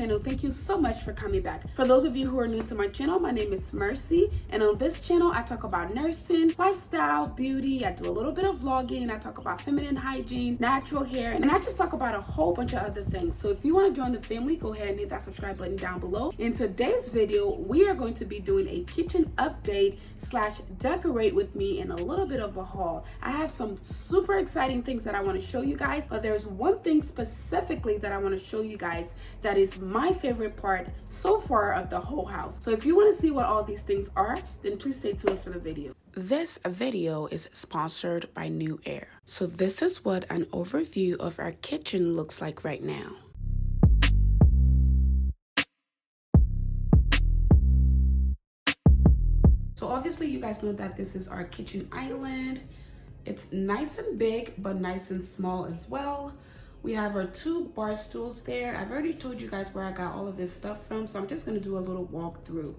channel, thank you so much for coming back. For those of you who are new to my channel, my name is Mercy, and on this channel I talk about nursing, lifestyle, beauty. I do a little bit of vlogging. I talk about feminine hygiene, natural hair, and I just talk about a whole bunch of other things. So if you want to join the family, go ahead and hit that subscribe button down below. In today's video, we are going to be doing a kitchen update slash decorate with me and a little bit of a haul. I have some super exciting things that I want to show you guys, but there's one thing specifically that I want to show you guys that is my favorite part so far of the whole house. So if you want to see what all these things are, then please stay tuned for the video. This video is sponsored by NewAir. So this is what an overview of our kitchen looks like right now. So obviously you guys know that this is our kitchen island. It's nice and big, but nice and small as well. We have our 2 bar stools there. I've already told you guys where I got all of this stuff from, so I'm just gonna do a little walkthrough.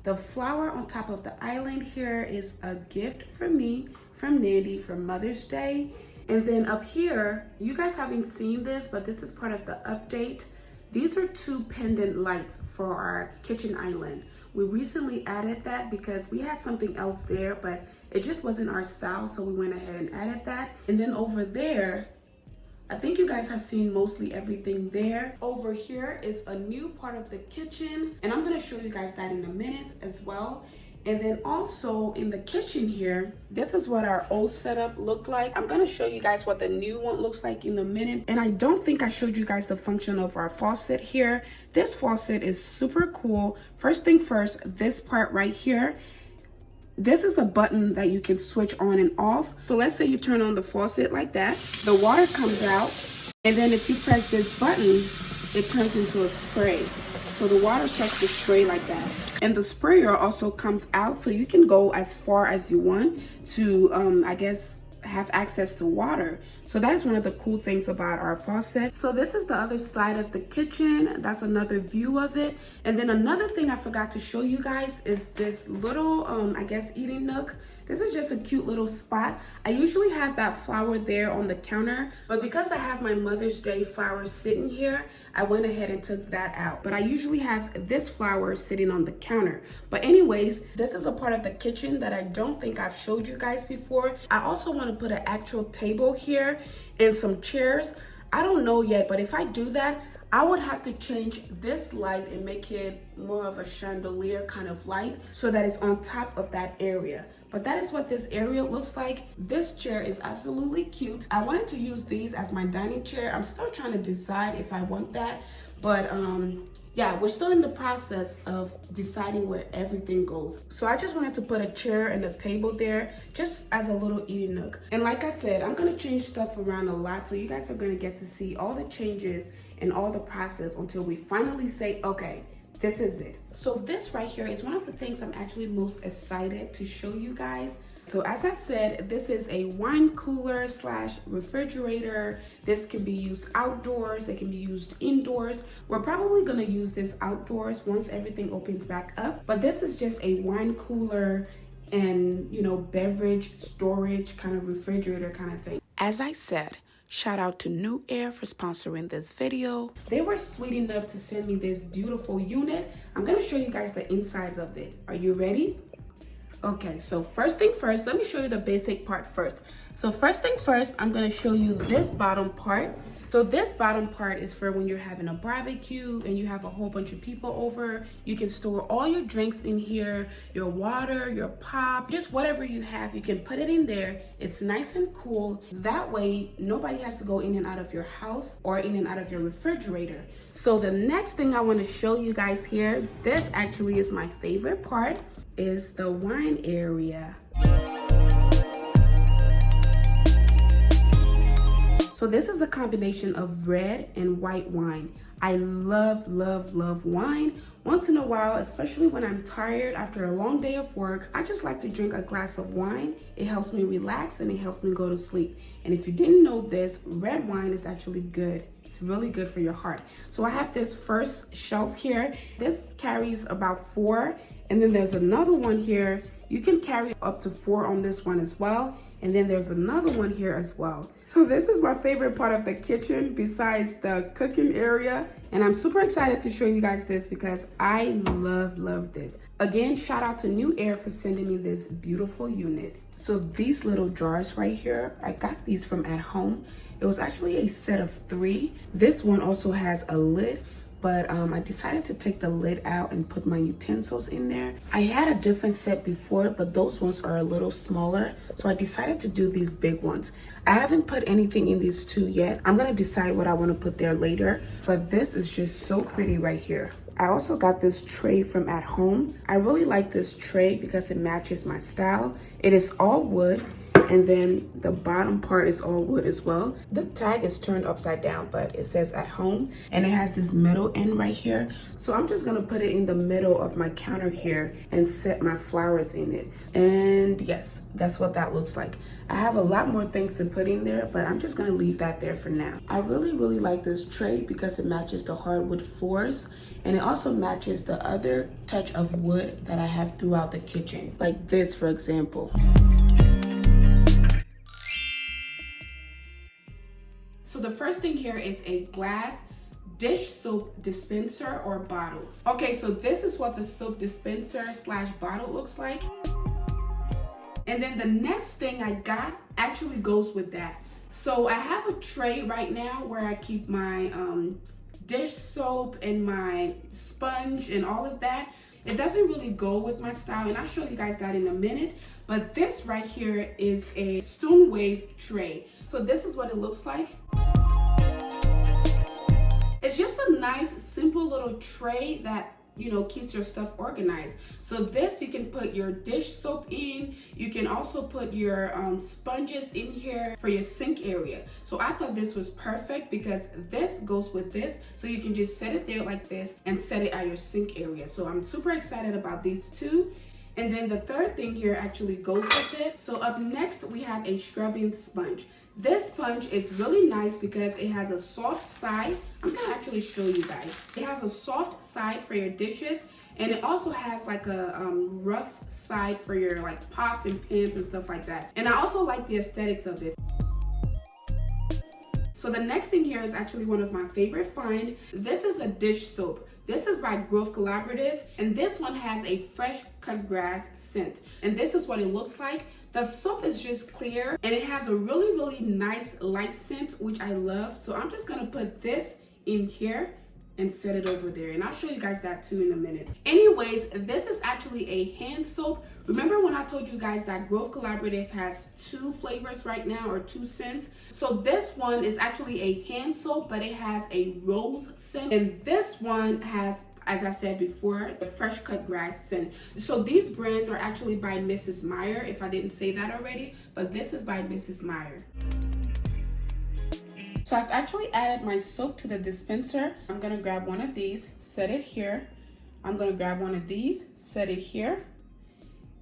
The flower on top of the island here is a gift from me, from Nandy, for Mother's Day. And then up here, you guys haven't seen this, but this is part of the update. These are 2 pendant lights for our kitchen island. We recently added that because we had something else there, but it just wasn't our style, so we went ahead and added that. And then over there, I think you guys have seen mostly everything there. Over here is a new part of the kitchen, and I'm gonna show you guys that in a minute as well. And then also in the kitchen here, this is what our old setup looked like. I'm gonna show you guys what the new one looks like in a minute. And I don't think I showed you guys the function of our faucet here. This faucet is super cool. First thing first, this part right here, this is a button that you can switch on and off. So let's say you turn on the faucet like that, the water comes out, and then if you press this button, it turns into a spray. So the water starts to spray like that. And the sprayer also comes out, so you can go as far as you want to, I guess, have access to water. So that is one of the cool things about our faucet. So this is the other side of the kitchen. That's another view of it. And then another thing I forgot to show you guys is this little, I guess, eating nook. This is just a cute little spot. I usually have that flower there on the counter, but because I have my Mother's Day flower sitting here, I went ahead and took that out. But I usually have this flower sitting on the counter. But anyways, this is a part of the kitchen that I don't think I've showed you guys before. I also want to put an actual table here and some chairs. I don't know yet, but if I do that, I would have to change this light and make it more of a chandelier kind of light so that it's on top of that area. But that is what this area looks like. This chair is absolutely cute. I wanted to use these as my dining chair. I'm still trying to decide if I want that, but yeah, we're still in the process of deciding where everything goes. So I just wanted to put a chair and a table there just as a little eating nook. And like I said, I'm gonna change stuff around a lot, so you guys are gonna get to see all the changes and all the process until we finally say, okay, this is it. So this right here is one of the things I'm actually most excited to show you guys. So as I said, this is a wine cooler slash refrigerator. This can be used outdoors, it can be used indoors. We're probably gonna use this outdoors once everything opens back up. But this is just a wine cooler and, you know, beverage storage kind of refrigerator kind of thing. As I said, shout out to NewAir for sponsoring this video. They were sweet enough to send me this beautiful unit. I'm gonna show you guys the insides of it. Are you ready? Okay, so first thing first, let me show you the basic part first. So first thing first, I'm gonna show you this bottom part. So this bottom part is for when you're having a barbecue and you have a whole bunch of people over. You can store all your drinks in here, your water, your pop, just whatever you have, you can put it in there. It's nice and cool. That way, nobody has to go in and out of your house or in and out of your refrigerator. So the next thing I wanna show you guys here, this actually is my favorite part, is the wine area. So this is a combination of red and white wine. I love, love, love wine. Once in a while, especially when I'm tired after a long day of work, I just like to drink a glass of wine. It helps me relax and it helps me go to sleep. And if you didn't know this, red wine is actually good. It's really good for your heart. So I have this first shelf here. This carries about 4, and then there's another one here, You can carry up to 4 on this one as well. And then there's another one here as well. So this is my favorite part of the kitchen besides the cooking area. And I'm super excited to show you guys this because I love this. Again, shout out to NewAir for sending me this beautiful unit. So these little jars right here, I got these from at home. It was actually a set of 3. This one also has a lid, but I decided to take the lid out and put my utensils in there. I had a different set before, but those ones are a little smaller, so I decided to do these big ones. I haven't put anything in these 2 yet. I'm gonna decide what I wanna put there later, but this is just so pretty right here. I also got this tray from at home. I really like this tray because it matches my style. It is all wood, and then the bottom part is all wood as well. The tag is turned upside down, but it says at home, and it has this middle end right here. So I'm just gonna put it in the middle of my counter here and set my flowers in it. And yes, that's what that looks like. I have a lot more things to put in there, but I'm just gonna leave that there for now. I really like this tray because it matches the hardwood floors, and it also matches the other touch of wood that I have throughout the kitchen, like this, for example. So the first thing here is a glass dish soap dispenser or bottle. Okay, so this is what the soap dispenser / bottle looks like. And then the next thing I got actually goes with that. So I have a tray right now where I keep my dish soap and my sponge and all of that. It doesn't really go with my style, and I'll show you guys that in a minute. But this right here is a Stool wave tray. So this is what it looks like. It's just a nice, simple little tray that, you know, keeps your stuff organized. So this, you can put your dish soap in. You can also put your sponges in here for your sink area. So I thought this was perfect because this goes with this. So you can just set it there like this and set it at your sink area. So I'm super excited about these 2. And then the third thing here actually goes with it. So up next, we have a scrubbing sponge. This sponge is really nice because it has a soft side. I'm gonna actually show you guys. It has a soft side for your dishes, and it also has like a rough side for your like pots and pans and stuff like that. And I also like the aesthetics of it. So the next thing here is actually one of my favorite find. This is a dish soap. This is by Growth Collaborative, and this one has a fresh cut grass scent. And this is what it looks like. The soap is just clear, and it has a really nice light scent, which I love. So I'm just gonna put this in here and set it over there, and I'll show you guys that too in a minute. Anyways, this is actually a hand soap. Remember when I told you guys that Growth Collaborative has 2 flavors right now, or 2 scents? So this one is actually a hand soap, but it has a rose scent, and this one has, as I said before, the fresh cut grass scent. So these brands are actually by Mrs. Meyer, if I didn't say that already, but this is by Mrs. Meyer. So I've actually added my soap to the dispenser. I'm gonna grab one of these, set it here. I'm gonna grab one of these, set it here.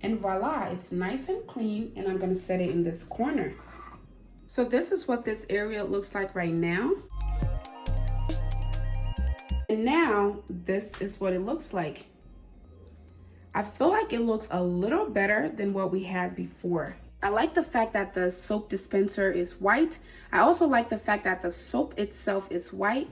And voila, it's nice and clean, and I'm gonna set it in this corner. So this is what this area looks like right now. And now this is what it looks like. I feel like it looks a little better than what we had before. I like the fact that the soap dispenser is white. I also like the fact that the soap itself is white,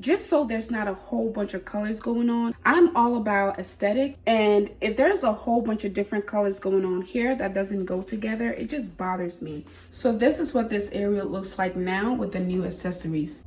just so there's not a whole bunch of colors going on. I'm all about aesthetics, and if there's a whole bunch of different colors going on here that doesn't go together, it just bothers me. So this is what this area looks like now with the new accessories.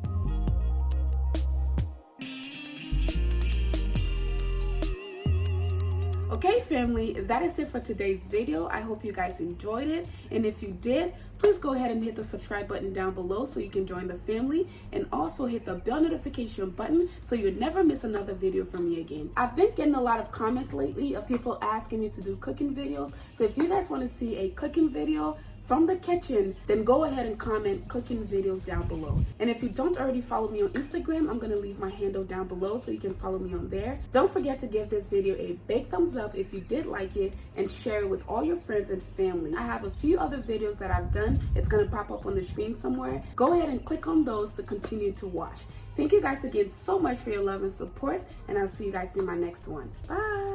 Okay, family, that is it for today's video. I hope you guys enjoyed it, and if you did, please go ahead and hit the subscribe button down below so you can join the family, and also hit the bell notification button so you never miss another video from me again. I've been getting a lot of comments lately of people asking me to do cooking videos, so if you guys want to see a cooking video from the kitchen, then go ahead and comment cooking videos down below. And if you don't already follow me on Instagram, I'm gonna leave my handle down below so you can follow me on there. Don't forget to give this video a big thumbs up if you did like it, and share it with all your friends and family. I have a few other videos that I've done. It's gonna pop up on the screen somewhere. Go ahead and click on those to continue to watch. Thank you guys again so much for your love and support, and I'll see you guys in my next one. Bye.